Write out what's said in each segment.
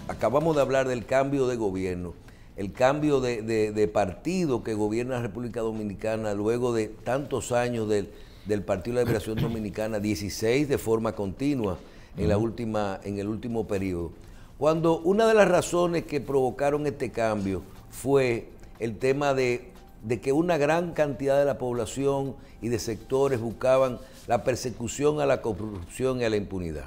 acabamos de hablar del cambio de gobierno, el cambio de partido que gobierna la República Dominicana luego de tantos años del Partido de la Liberación Dominicana, 16 de forma continua en el último periodo. Cuando una de las razones que provocaron este cambio fue el tema de que una gran cantidad de la población y de sectores buscaban la persecución a la corrupción y a la impunidad.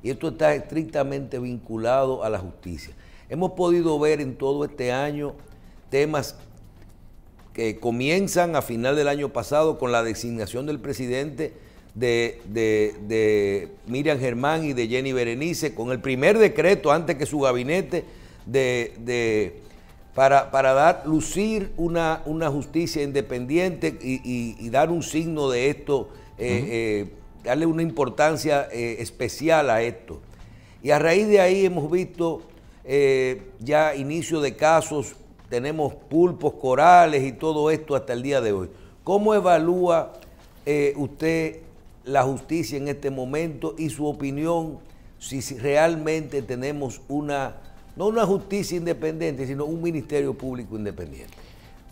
Y esto está estrictamente vinculado a la justicia. Hemos podido ver en todo este año temas que comienzan a final del año pasado con la designación del presidente de Miriam Germán y de Jenny Berenice, con el primer decreto antes que su gabinete para lucir una justicia independiente y dar un signo de esto, darle una importancia especial a esto. Y a raíz de ahí hemos visto ya inicio de casos, tenemos pulpos, corales y todo esto hasta el día de hoy. ¿Cómo evalúa usted la justicia en este momento y su opinión si realmente tenemos no una justicia independiente, sino un Ministerio Público independiente?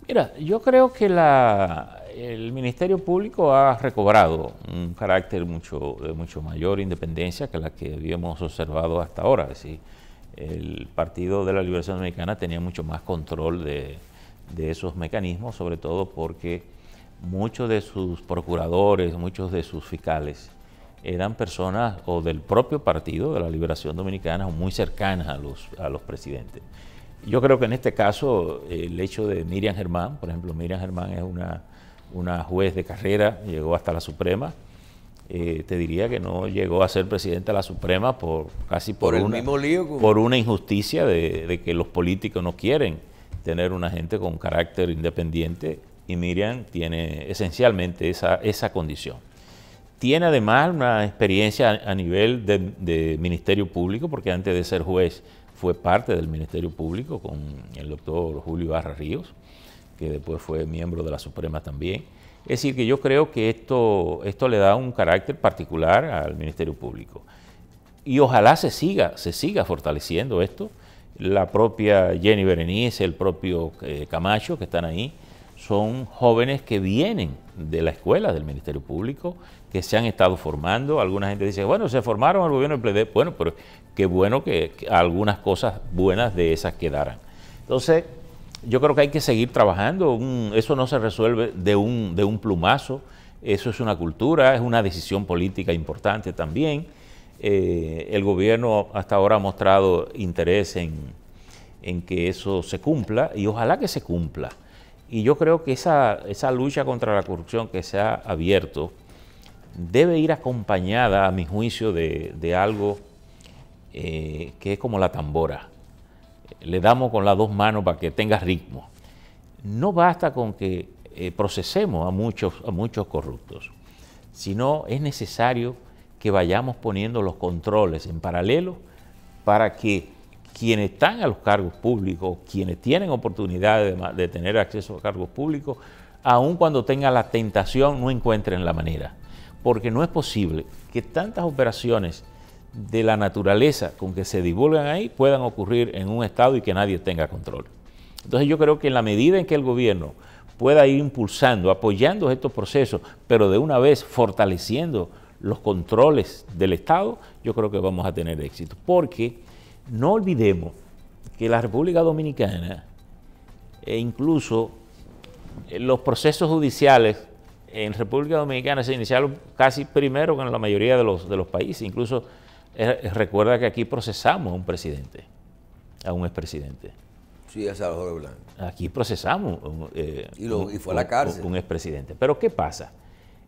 Mira, yo creo que el Ministerio Público ha recobrado un carácter de mucho mayor independencia que la que habíamos observado hasta ahora. Es decir, el Partido de la Liberación Dominicana tenía mucho más control de esos mecanismos, sobre todo porque muchos de sus procuradores, muchos de sus fiscales eran personas o del propio Partido de la Liberación Dominicana o muy cercanas a los presidentes. Yo creo que en este caso el hecho de Miriam Germán, por ejemplo, Miriam Germán es una juez de carrera, llegó hasta la Suprema. Te diría que no llegó a ser presidenta de la Suprema casi por una injusticia de que los políticos no quieren tener una gente con carácter independiente, y Miriam tiene esencialmente esa condición. Tiene además una experiencia a nivel de Ministerio Público, porque antes de ser juez fue parte del Ministerio Público con el doctor Julio Ibarra Ríos, que después fue miembro de la Suprema también. Es decir, que yo creo que esto le da un carácter particular al Ministerio Público. Y ojalá se siga fortaleciendo esto. La propia Jenny Berenice, el propio Camacho, que están ahí, son jóvenes que vienen de la escuela del Ministerio Público, que se han estado formando. Alguna gente dice, bueno, se formaron al gobierno del PLD. Bueno, pero qué bueno que algunas cosas buenas de esas quedaran. Entonces, yo creo que hay que seguir trabajando. Eso no se resuelve de un plumazo. Eso es una cultura, es una decisión política importante también. El gobierno hasta ahora ha mostrado interés en que eso se cumpla, y ojalá que se cumpla. Y yo creo que esa lucha contra la corrupción que se ha abierto debe ir acompañada, a mi juicio, de algo que es como la tambora. Le damos con las dos manos para que tenga ritmo. No basta con que procesemos a muchos corruptos, sino es necesario que vayamos poniendo los controles en paralelo para que quienes están a los cargos públicos, quienes tienen oportunidad de tener acceso a cargos públicos, aun cuando tengan la tentación, no encuentren la manera. Porque no es posible que tantas operaciones de la naturaleza con que se divulgan ahí puedan ocurrir en un estado y que nadie tenga control. Entonces yo creo que en la medida en que el gobierno pueda ir impulsando, apoyando estos procesos, pero de una vez fortaleciendo los controles del Estado, yo creo que vamos a tener éxito. Porque no olvidemos que la República Dominicana, incluso los procesos judiciales en República Dominicana se iniciaron casi primero que en la mayoría de los países. Incluso recuerda que aquí procesamos a un presidente, a un expresidente. Sí, a Salvador Blanco. Aquí procesamos y fue a la cárcel. Un expresidente. Pero ¿qué pasa?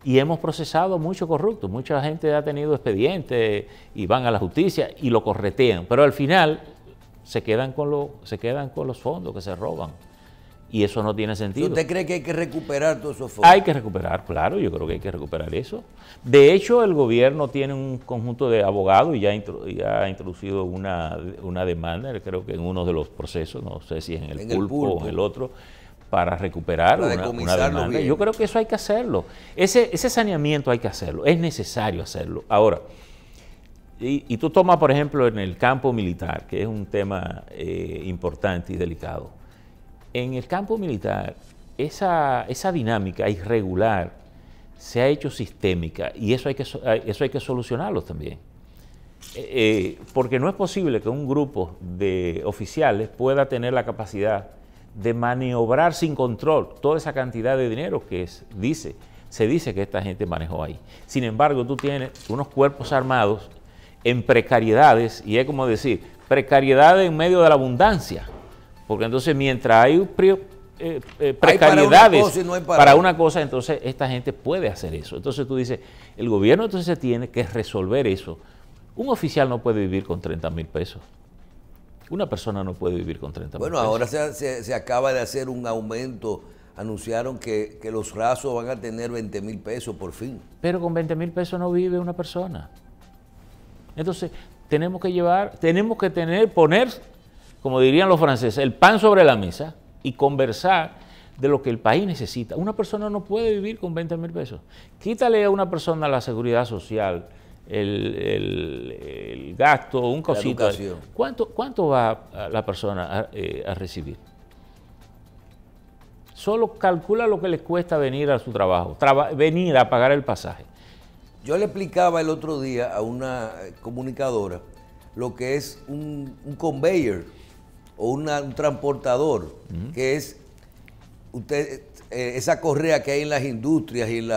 Y hemos procesado mucho corrupto. Mucha gente ha tenido expedientes y van a la justicia y lo corretean. Pero al final se quedan con los fondos que se roban. Y eso no tiene sentido. ¿Usted cree que hay que recuperar todos esos fondos? Hay que recuperar, claro, yo creo que hay que recuperar eso. De hecho, el gobierno tiene un conjunto de abogados y ya ha introducido una demanda, creo que en uno de los procesos, no sé si es en el pulpo o en el otro, para recuperar una demanda. Yo creo que eso hay que hacerlo. Ese saneamiento hay que hacerlo, es necesario hacerlo. Ahora, y tú tomas, por ejemplo, en el campo militar, que es un tema importante y delicado. En el campo militar, esa dinámica irregular se ha hecho sistémica y eso hay que solucionarlo también. Porque no es posible que un grupo de oficiales pueda tener la capacidad de maniobrar sin control toda esa cantidad de dinero que se dice que esta gente manejó ahí. Sin embargo, tú tienes unos cuerpos armados en precariedades, y es como decir, precariedad en medio de la abundancia, porque entonces mientras hay precariedades para una cosa, entonces esta gente puede hacer eso. Entonces tú dices, el gobierno entonces tiene que resolver eso. Un oficial no puede vivir con 30,000 pesos. Una persona no puede vivir con 30,000 pesos. Bueno, ahora se acaba de hacer un aumento. Anunciaron que los rasos van a tener 20,000 pesos por fin. Pero con 20,000 pesos no vive una persona. Entonces, tenemos que poner, como dirían los franceses, el pan sobre la mesa y conversar de lo que el país necesita. Una persona no puede vivir con 20,000 pesos. Quítale a una persona la seguridad social, el gasto, un cosito. ¿Cuánto va la persona a recibir? Solo calcula lo que les cuesta venir a su trabajo, venir a pagar el pasaje. Yo le explicaba el otro día a una comunicadora lo que es un conveyor o un transportador, que es esa correa que hay en las industrias y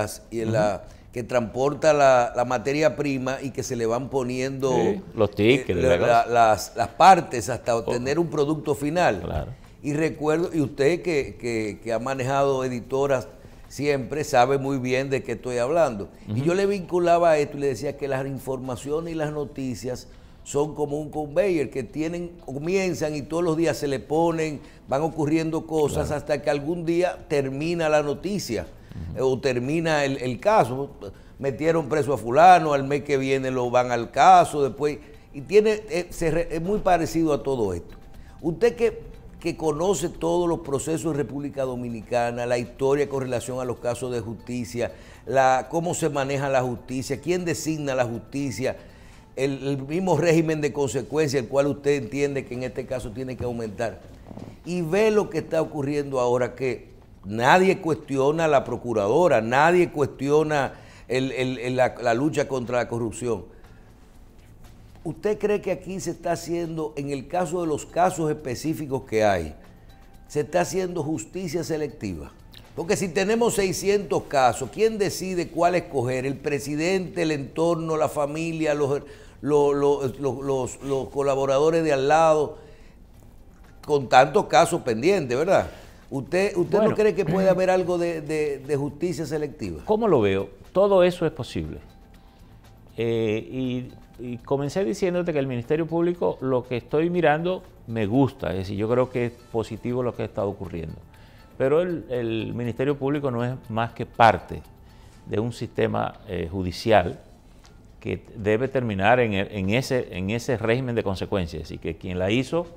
que transporta la materia prima y que se le van poniendo los tickets, las partes hasta obtener un producto final. Claro. Y recuerdo, y usted que ha manejado editoras siempre sabe muy bien de qué estoy hablando. Y yo le vinculaba a esto y le decía que las informaciones y las noticias son como un conveyor que comienzan y todos los días se le ponen, van ocurriendo cosas hasta que algún día termina la noticia o termina el caso. Metieron preso a fulano, al mes que viene lo van al caso, después, y es muy parecido a todo esto. Usted que conoce todos los procesos de República Dominicana, la historia con relación a los casos de justicia, cómo se maneja la justicia, quién designa la justicia, el mismo régimen de consecuencia, el cual usted entiende que en este caso tiene que aumentar. Y ve lo que está ocurriendo ahora, que nadie cuestiona a la procuradora, nadie cuestiona la lucha contra la corrupción. ¿Usted cree que aquí se está haciendo, en el caso de los casos específicos que hay, se está haciendo justicia selectiva? Porque si tenemos 600 casos, ¿quién decide cuál escoger? ¿El presidente, el entorno, la familia, los colaboradores de al lado? Con tantos casos pendientes, ¿verdad? ¿Usted no cree que puede haber algo de justicia selectiva? ¿Cómo lo veo? Todo eso es posible. Y comencé diciéndote que el Ministerio Público, lo que estoy mirando, me gusta. Es decir, yo creo que es positivo lo que ha estado ocurriendo. Pero el Ministerio Público no es más que parte de un sistema judicial que debe terminar en ese régimen de consecuencias. Es decir, que quien la hizo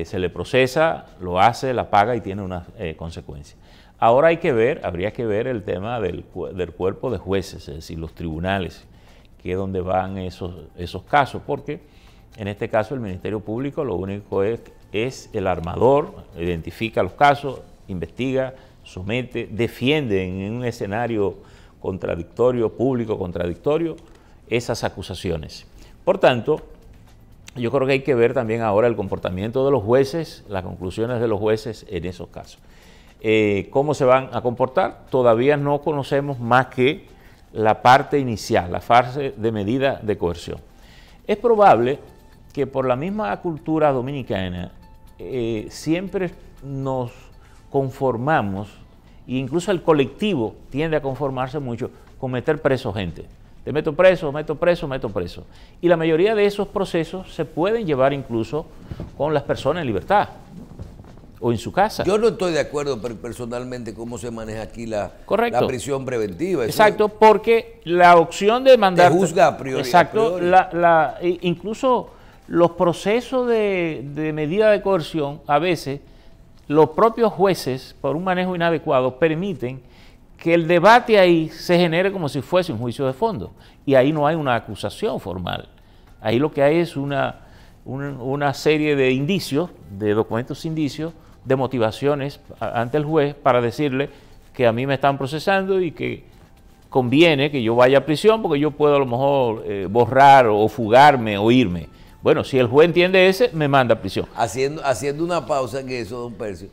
se le procesa, lo hace, la paga y tiene unas consecuencias. Ahora habría que ver el tema del cuerpo de jueces, es decir, los tribunales, que es donde van esos casos, porque en este caso el Ministerio Público lo único es el armador, identifica los casos, investiga, somete, defiende en un escenario contradictorio, público contradictorio, esas acusaciones. Por tanto, yo creo que hay que ver también ahora el comportamiento de los jueces, las conclusiones de los jueces en esos casos. ¿Cómo se van a comportar? Todavía no conocemos más que la parte inicial, la fase de medida de coerción. Es probable que por la misma cultura dominicana siempre nos conformamos, e incluso el colectivo tiende a conformarse mucho con meter preso gente. Te meto preso, meto preso, meto preso. Y la mayoría de esos procesos se pueden llevar incluso con las personas en libertad o en su casa. Yo no estoy de acuerdo personalmente cómo se maneja aquí la prisión preventiva. Exacto, porque la opción de mandar... Te juzga a priori. Exacto, incluso los procesos de medida de coerción, a veces los propios jueces, por un manejo inadecuado, permiten que el debate ahí se genere como si fuese un juicio de fondo. Y ahí no hay una acusación formal, Ahí lo que hay es una serie de indicios, de documentos indicios, de motivaciones ante el juez para decirle que a mí me están procesando y que conviene que yo vaya a prisión porque yo puedo a lo mejor borrar o fugarme o irme. Bueno, si el juez entiende ese, me manda a prisión. Haciendo una pausa en eso, don Percio,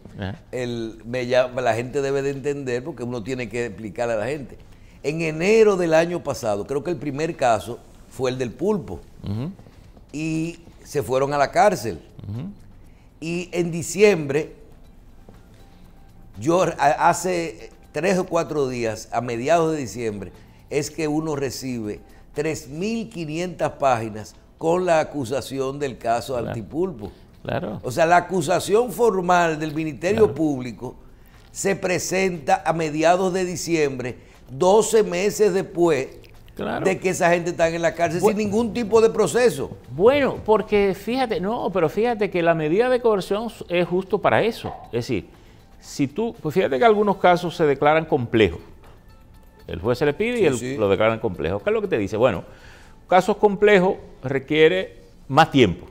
la gente debe de entender, porque uno tiene que explicarle a la gente. En enero del año pasado, creo que el primer caso fue el del pulpo. Y se fueron a la cárcel. Y en diciembre, hace 3 o 4 días, a mediados de diciembre, es que uno recibe 3.500 páginas con la acusación del caso Antipulpo. Claro. O sea, la acusación formal del Ministerio Público se presenta a mediados de diciembre, 12 meses después de que esa gente está en la cárcel sin ningún tipo de proceso. Bueno, porque fíjate, pero fíjate que la medida de coerción es justo para eso. Es decir, pues fíjate que algunos casos se declaran complejos. El juez se le pide y lo declaran complejo. ¿Qué es lo que te dice? Bueno, casos complejos requiere más tiempo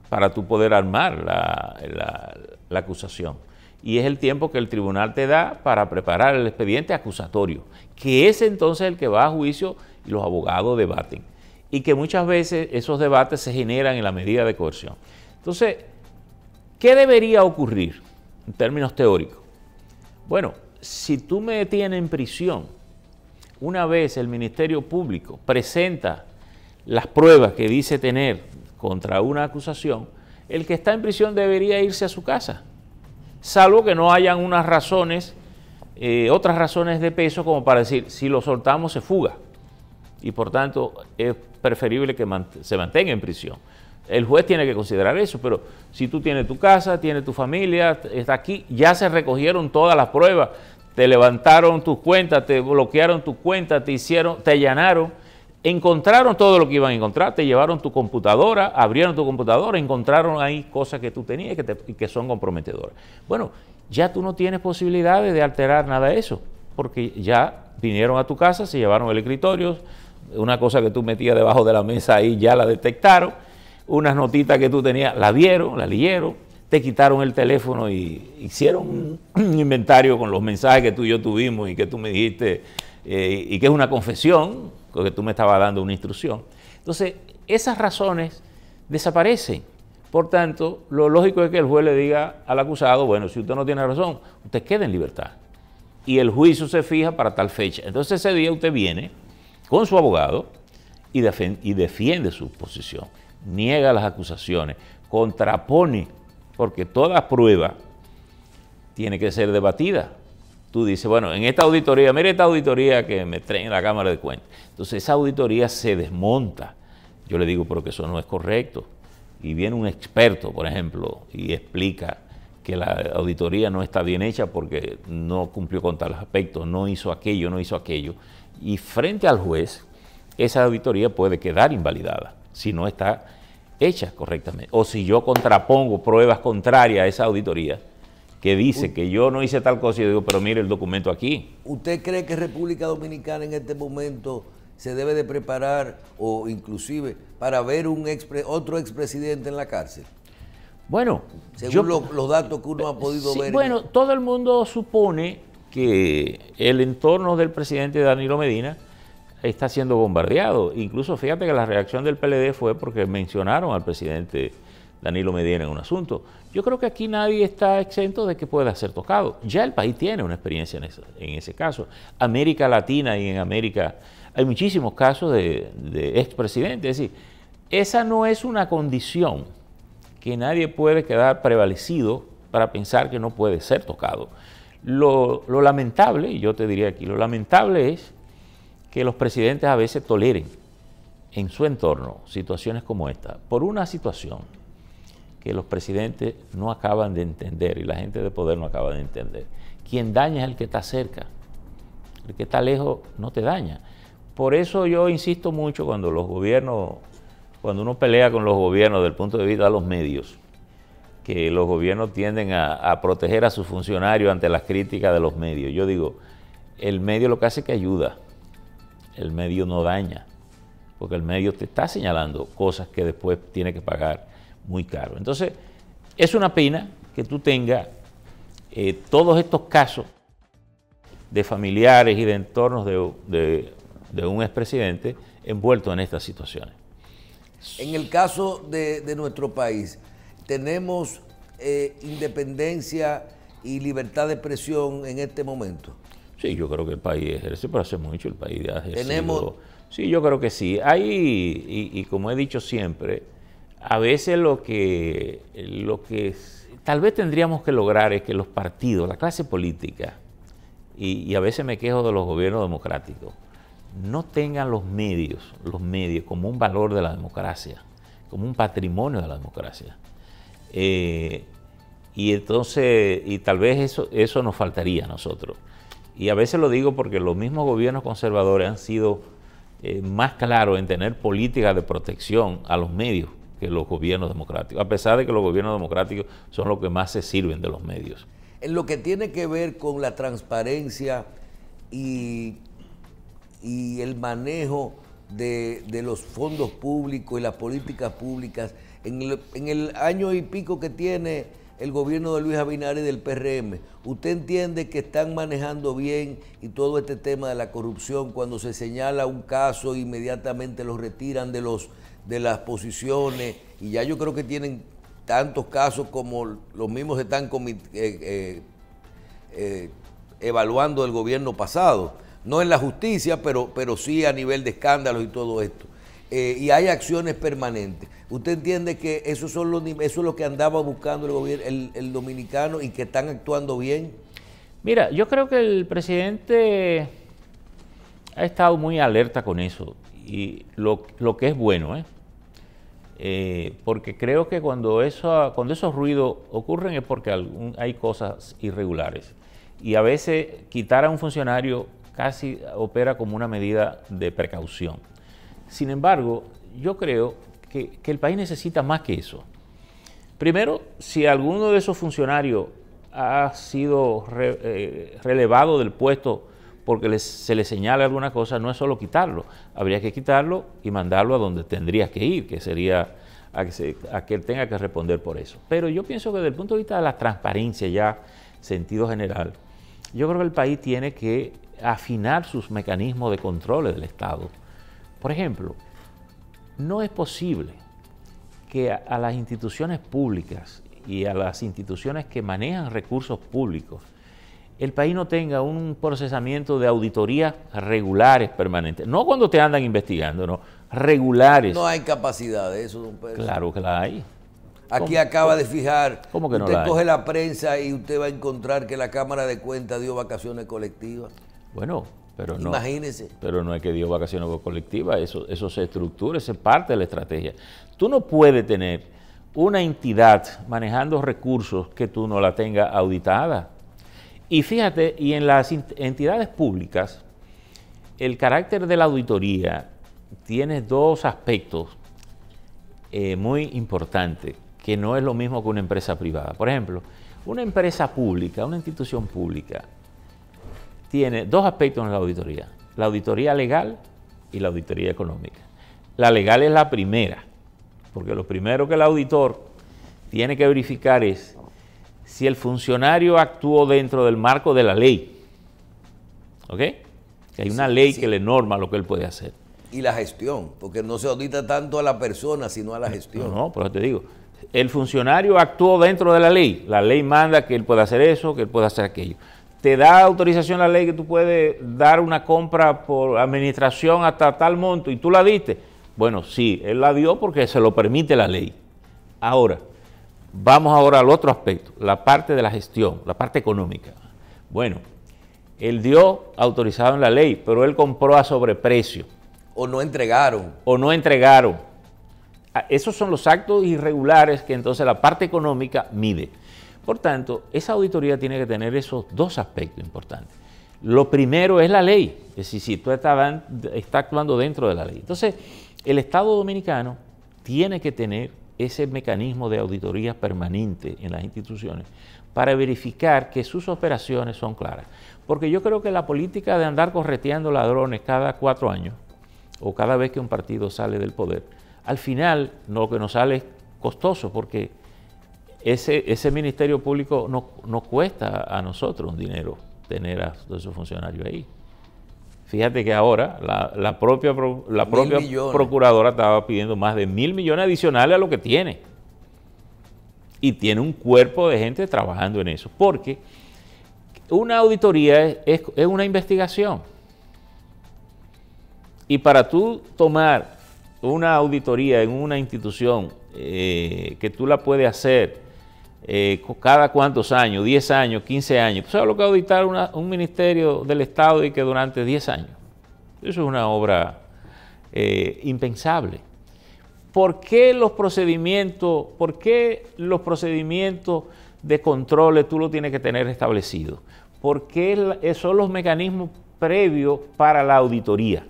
para tú poder armar la acusación. Y es el tiempo que el tribunal te da para preparar el expediente acusatorio, que es entonces el que va a juicio y los abogados debaten. Y que muchas veces esos debates se generan en la medida de coerción. Entonces, ¿qué debería ocurrir en términos teóricos? Bueno, si tú me detienes en prisión, una vez el Ministerio Público presenta las pruebas que dice tener contra una acusación, el que está en prisión debería irse a su casa, salvo que no hayan unas razones, otras razones de peso como para decir, si lo soltamos se fuga, y por tanto es preferible que se mantenga en prisión. El juez tiene que considerar eso, pero si tú tienes tu casa, tienes tu familia, está aquí, ya se recogieron todas las pruebas, te levantaron tus cuentas, te bloquearon tus cuentas, te allanaron, encontraron todo lo que iban a encontrar, te llevaron tu computadora, abrieron tu computadora, encontraron ahí cosas que tú tenías y que son comprometedoras. Bueno, ya tú no tienes posibilidades de alterar nada de eso, porque ya vinieron a tu casa, se llevaron el escritorio, una cosa que tú metías debajo de la mesa ahí ya la detectaron, unas notitas que tú tenías la vieron, la leyeron, te quitaron el teléfono y hicieron un inventario con los mensajes que tú y yo tuvimos y que tú me dijiste, y que es una confesión, porque tú me estabas dando una instrucción. Entonces, esas razones desaparecen. Por tanto, lo lógico es que el juez le diga al acusado, bueno, si usted no tiene razón, usted queda en libertad. Y el juicio se fija para tal fecha. Entonces, ese día usted viene con su abogado y defiende su posición, niega las acusaciones, contrapone, porque toda prueba tiene que ser debatida. Tú dices, bueno, en esta auditoría, mire esta auditoría que me traen en la Cámara de Cuentas. Entonces esa auditoría se desmonta. Yo le digo, pero que eso no es correcto. Y viene un experto, por ejemplo, y explica que la auditoría no está bien hecha porque no cumplió con tales aspectos, no hizo aquello, no hizo aquello. Y frente al juez, esa auditoría puede quedar invalidada si no está hecha correctamente. O si yo contrapongo pruebas contrarias a esa auditoría, que dice que yo no hice tal cosa, y yo digo, pero mire el documento aquí. ¿Usted cree que República Dominicana en este momento se debe de preparar o inclusive para ver otro expresidente en la cárcel? Bueno, según los datos que uno ha podido ver. Bueno, todo el mundo supone que el entorno del presidente Danilo Medina está siendo bombardeado. Incluso fíjate que la reacción del PLD fue porque mencionaron al presidente Danilo Medina en un asunto. Yo creo que aquí nadie está exento de que pueda ser tocado. Ya el país tiene una experiencia en ese caso. América Latina y en América hay muchísimos casos de expresidentes. Es decir, esa no es una condición que nadie puede quedar prevalecido para pensar que no puede ser tocado. Lo lamentable, y yo te diría aquí, lo lamentable es que los presidentes a veces toleren en su entorno situaciones como esta, por una situación que los presidentes no acaban de entender y la gente de poder no acaba de entender. Quien daña es el que está cerca, el que está lejos no te daña. Por eso yo insisto mucho cuando los gobiernos, cuando uno pelea con los gobiernos desde el punto de vista de los medios, que los gobiernos tienden a proteger a sus funcionarios ante las críticas de los medios. Yo digo, el medio lo que hace es que ayuda, el medio no daña. porque el medio te está señalando cosas que después tiene que pagar muy caro. Entonces, es una pena que tú tengas todos estos casos de familiares y de entornos de un expresidente envueltos en estas situaciones. En el caso de nuestro país, ¿tenemos independencia y libertad de expresión en este momento? Sí, yo creo que el país ejerce, pero hace mucho el país ha ejercido. ¿Tenemos? Sí, yo creo que sí. Hay, y como he dicho siempre, a veces lo que tal vez tendríamos que lograr es que los partidos, la clase política, y a veces me quejo de los gobiernos democráticos, no tengan los medios como un valor de la democracia, como un patrimonio de la democracia. Y entonces, y tal vez eso nos faltaría a nosotros. Y a veces lo digo porque los mismos gobiernos conservadores han sido más claros en tener políticas de protección a los medios que los gobiernos democráticos, a pesar de que los gobiernos democráticos son los que más se sirven de los medios. En lo que tiene que ver con la transparencia y el manejo de los fondos públicos y las políticas públicas, en el año y pico que tiene el gobierno de Luis Abinader y del PRM, ¿usted entiende que están manejando bien y todo este tema de la corrupción, cuando se señala un caso inmediatamente lo retiran de las posiciones, y ya yo creo que tienen tantos casos como los mismos están evaluando el gobierno pasado? No en la justicia, pero sí a nivel de escándalos y todo esto. Y hay acciones permanentes. ¿Usted entiende que eso es lo que andaba buscando el gobierno, el dominicano, y que están actuando bien? Mira, yo creo que el presidente ha estado muy alerta con eso, y lo que es bueno, porque creo que cuando esos ruidos ocurren es porque hay cosas irregulares, y a veces quitar a un funcionario casi opera como una medida de precaución. Sin embargo, yo creo que el país necesita más que eso. Primero, si alguno de esos funcionarios ha sido relevado del puesto porque se le señala alguna cosa, no es solo quitarlo, habría que quitarlo y mandarlo a donde tendría que ir, que sería a que él tenga que responder por eso. Pero yo pienso que desde el punto de vista de la transparencia, ya sentido general, yo creo que el país tiene que afinar sus mecanismos de control del Estado. Por ejemplo, no es posible que a las instituciones públicas y a las instituciones que manejan recursos públicos, el país no tenga un procesamiento de auditorías regulares permanentes. No cuando te andan investigando, no, regulares. No hay capacidad de eso, don Pedro. Claro que la hay. Aquí acaba de fijar, ¿cómo que no usted la hay? coge la prensa y usted va a encontrar que la Cámara de Cuentas dio vacaciones colectivas. Bueno, pero no. Imagínese. Pero no es que dio vacaciones colectivas, eso se estructura, eso es parte de la estrategia. Tú no puedes tener una entidad manejando recursos que tú no la tengas auditada. Y fíjate, y en las entidades públicas, el carácter de la auditoría tiene dos aspectos muy importantes, que no es lo mismo que una empresa privada. Por ejemplo, una empresa pública, una institución pública, tiene dos aspectos en la auditoría legal y la auditoría económica. La legal es la primera, porque lo primero que el auditor tiene que verificar es si el funcionario actuó dentro del marco de la ley. ¿Ok? Que hay una ley que le norma lo que él puede hacer. Y la gestión, porque no se audita tanto a la persona, sino a la gestión. No, por eso te digo, el funcionario actuó dentro de la ley manda que él pueda hacer eso, que él pueda hacer aquello. Te da autorización la ley que tú puedes dar una compra por administración hasta tal monto y tú la diste. Bueno, sí, él la dio porque se lo permite la ley. Ahora, vamos ahora al otro aspecto, la parte de la gestión, la parte económica. Bueno, él dio autorizado en la ley, pero él compró a sobreprecio. O no entregaron. O no entregaron. Esos son los actos irregulares que entonces la parte económica mide. Por tanto, esa auditoría tiene que tener esos dos aspectos importantes. Lo primero es la ley, es decir, si tú estás actuando dentro de la ley. Entonces, el Estado dominicano tiene que tener ese mecanismo de auditoría permanente en las instituciones para verificar que sus operaciones son claras. Porque yo creo que la política de andar correteando ladrones cada 4 años o cada vez que un partido sale del poder, al final lo que nos sale es costoso, porque ese Ministerio Público nos cuesta a nosotros un dinero tener a todos esos funcionarios ahí. Fíjate que ahora la propia procuradora estaba pidiendo más de 1.000 millones adicionales a lo que tiene. Y tiene un cuerpo de gente trabajando en eso. Porque una auditoría es una investigación. Y para tú tomar una auditoría en una institución que tú la puedes hacer cada cuántos años, 10 años, 15 años. ¿Sabes lo que auditar un ministerio del Estado y que durante 10 años? Eso es una obra impensable. ¿Por qué los procedimientos de controles tú los tienes que tener establecidos? ¿Por qué son los mecanismos previos para la auditoría?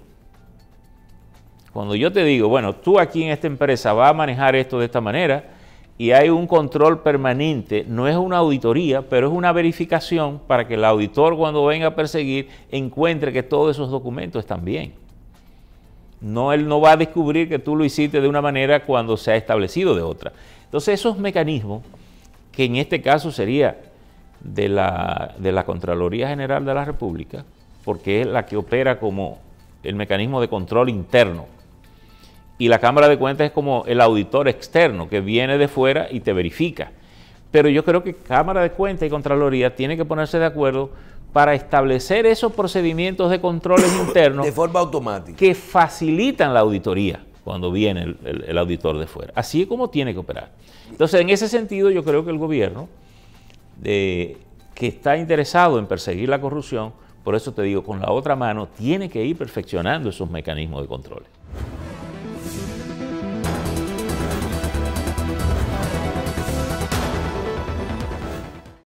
Cuando yo te digo, bueno, tú aquí en esta empresa vas a manejar esto de esta manera, y hay un control permanente, no es una auditoría, pero es una verificación para que el auditor, cuando venga a perseguir, encuentre que todos esos documentos están bien. No, él no va a descubrir que tú lo hiciste de una manera cuando se ha establecido de otra. Entonces, esos mecanismos, que en este caso sería de la Contraloría General de la República, porque es la que opera como el mecanismo de control interno, y la Cámara de Cuentas es como el auditor externo que viene de fuera y te verifica. Pero yo creo que Cámara de Cuentas y Contraloría tienen que ponerse de acuerdo para establecer esos procedimientos de controles internos de forma automática, que facilitan la auditoría cuando viene el auditor de fuera. Así es como tiene que operar. Entonces, en ese sentido, yo creo que el gobierno, que está interesado en perseguir la corrupción, por eso te digo, con la otra mano, tiene que ir perfeccionando esos mecanismos de control.